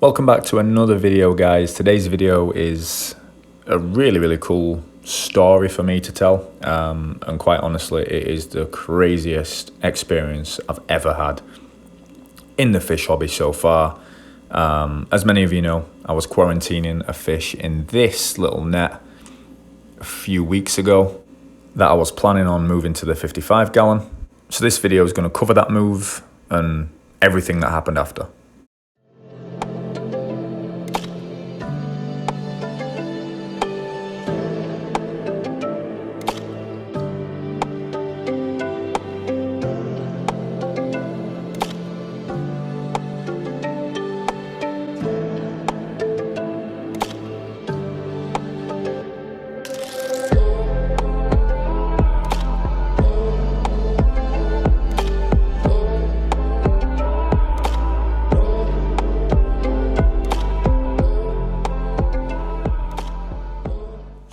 Welcome back to another video, guys. Today's video is a really cool story for me to tell, and quite honestly it is the craziest experience I've ever had in the fish hobby so far. As many of you know, I was quarantining a fish in this little net a few weeks ago that I was planning on moving to the 55 gallon. So this video is going to cover that move and everything that happened after.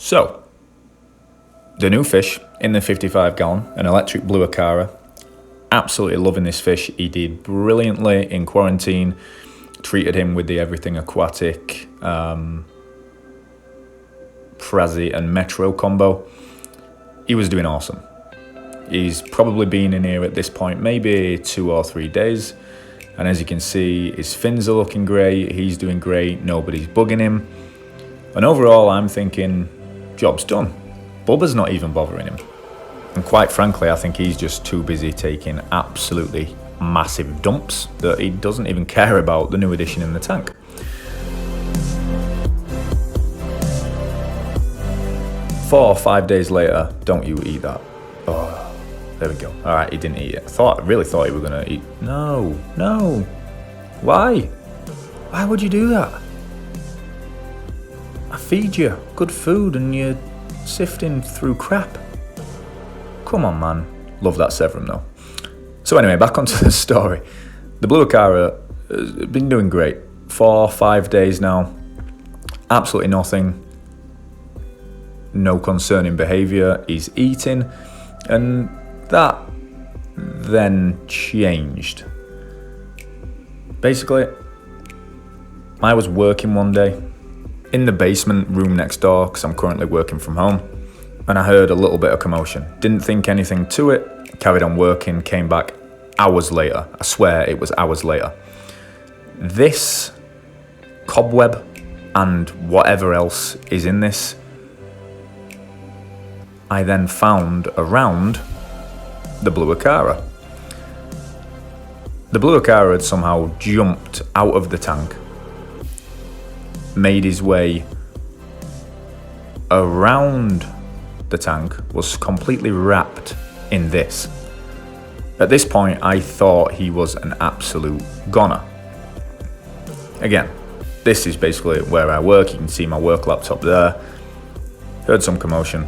So, the new fish in the 55 gallon, an Electric Blue Acara. Absolutely loving this fish. He did brilliantly in quarantine. Treated him with the everything aquatic, Prezi and Metro combo. He was doing awesome. He's probably been in here at this point maybe 2 or 3 days. And as you can see, his fins are looking great. He's doing great. Nobody's bugging him. And overall, I'm thinking, job's done. Bubba's not even bothering him. And quite frankly, I think he's just too busy taking absolutely massive dumps that he doesn't even care about the new addition in the tank. Four or 5 days later, don't you eat that. Oh, there we go. All right, he didn't eat it. I really thought he was gonna eat. No. Why? Why would you do that? I feed you good food and you're sifting through crap. Come on, man. Love that Severum though. So anyway, back onto the story. The Blue Acara has been doing great. 4 or 5 days now. Absolutely nothing. No concerning behaviour. He's eating. And that then changed. Basically, I was working one day in the basement room next door, because I'm currently working from home, and I heard a little bit of commotion. Didn't think anything to it, carried on working, came back hours later. I swear it was hours later. This cobweb and whatever else is in this, I then found around the Blue Acara. The Blue Acara had somehow jumped out of the tank, made his way around the tank, was completely wrapped in this. At this point, I thought he was an absolute goner. Again, this is basically where I work. You can see my work laptop there. Heard some commotion,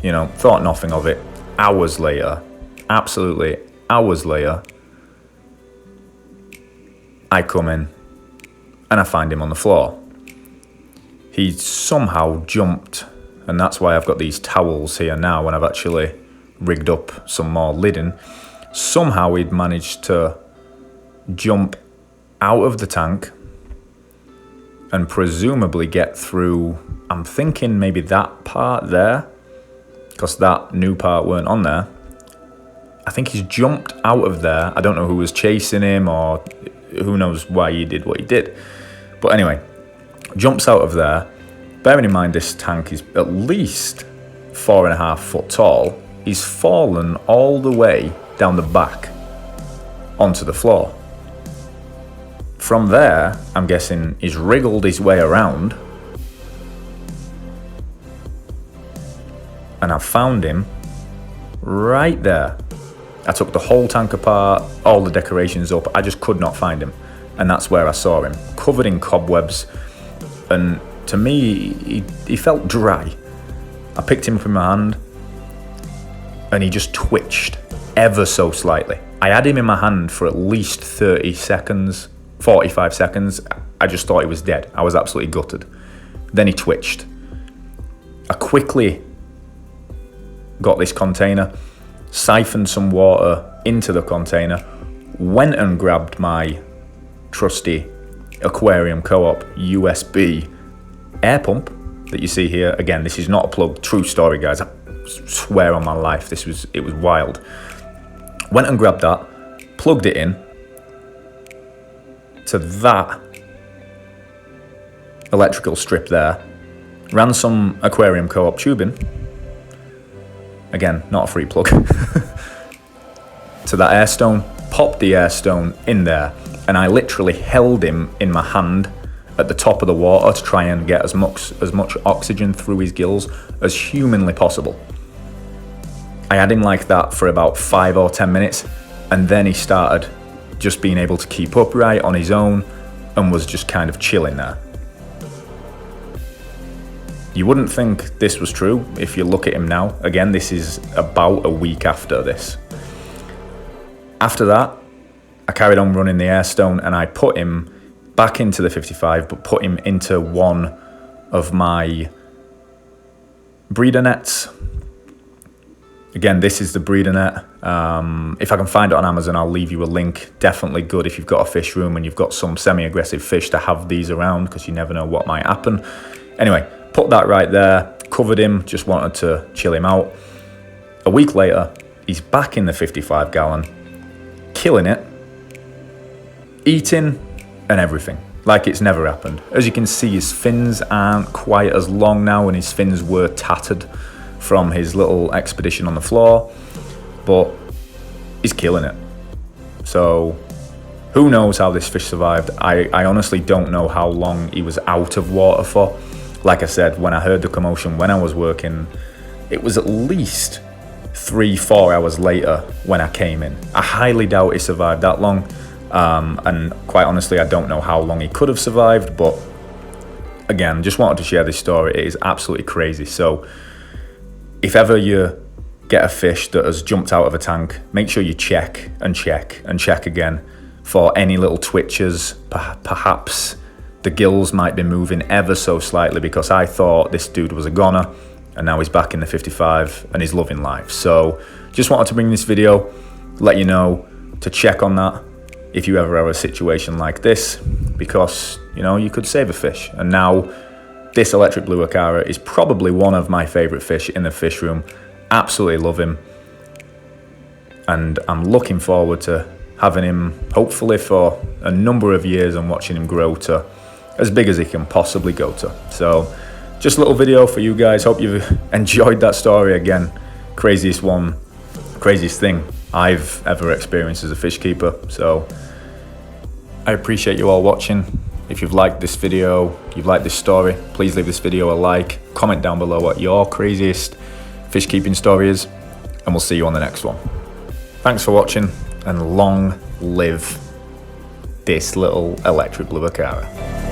thought nothing of it. Hours later, absolutely hours later, I come in and I find him on the floor. He somehow jumped, and that's why I've got these towels here now when I've actually rigged up some more lidding. Somehow he'd managed to jump out of the tank and presumably get through, I'm thinking maybe that part there, because that new part weren't on there. I think he's jumped out of there. I don't know who was chasing him or who knows why he did what he did. But anyway, jumps out of there. Bearing in mind this tank is at least 4.5 foot tall. He's fallen all the way down the back onto the floor. From there, I'm guessing he's wriggled his way around, and I found him right there. I took the whole tank apart, all the decorations up. I just could not find him, and that's where I saw him, covered in cobwebs. And to me, he felt dry. I picked him up in my hand and he just twitched ever so slightly. I had him in my hand for at least 30 seconds, 45 seconds. I just thought he was dead. I was absolutely gutted. Then he twitched. I quickly got this container, siphoned some water into the container, went and grabbed my trusty Aquarium Co-op USB air pump that you see here. Again, this is not a plug, true story, guys. I swear on my life, it was wild. Went and grabbed that, plugged it in to that electrical strip there, ran some Aquarium Co-op tubing, again, not a free plug, to that air stone, popped the air stone in there, and I literally held him in my hand at the top of the water to try and get as much oxygen through his gills as humanly possible. I had him like that for about 5 or 10 minutes, and then he started just being able to keep upright on his own and was just kind of chilling there. You wouldn't think this was true if you look at him now. Again, this is about a week after this. After that, I carried on running the air stone, and I put him back into the 55, but put him into one of my breeder nets. Again, this is the breeder net. If I can find it on Amazon, I'll leave you a link. Definitely good if you've got a fish room and you've got some semi-aggressive fish to have these around, because you never know what might happen. Anyway, put that right there, covered him, just wanted to chill him out. A week later, he's back in the 55 gallon, killing it, eating and everything, like it's never happened. As you can see, his fins aren't quite as long now, and his fins were tattered from his little expedition on the floor, but he's killing it. So who knows how this fish survived? I honestly don't know how long he was out of water for. Like I said, when I heard the commotion when I was working, it was at least 3-4 hours later when I came in. I highly doubt he survived that long, and quite honestly, I don't know how long he could have survived, but again, just wanted to share this story. It is absolutely crazy. So if ever you get a fish that has jumped out of a tank, make sure you check and check and check again for any little twitches. Perhaps the gills might be moving ever so slightly, because I thought this dude was a goner, and now he's back in the 55 and he's loving life. So just wanted to bring this video, let you know to check on that if you ever have a situation like this, because you know, you could save a fish. And now this Electric Blue Acara is probably one of my favorite fish in the fish room. Absolutely love him, and I'm looking forward to having him hopefully for a number of years and watching him grow to as big as he can possibly go to. So just a little video for you guys. Hope you've enjoyed that story. Again, craziest thing I've ever experienced as a fish keeper. So I appreciate you all watching. If you've liked this video, you've liked this story, please leave this video a like, comment down below what your craziest fish keeping story is, and we'll see you on the next one. Thanks for watching, and long live this little Electric Blue Acara.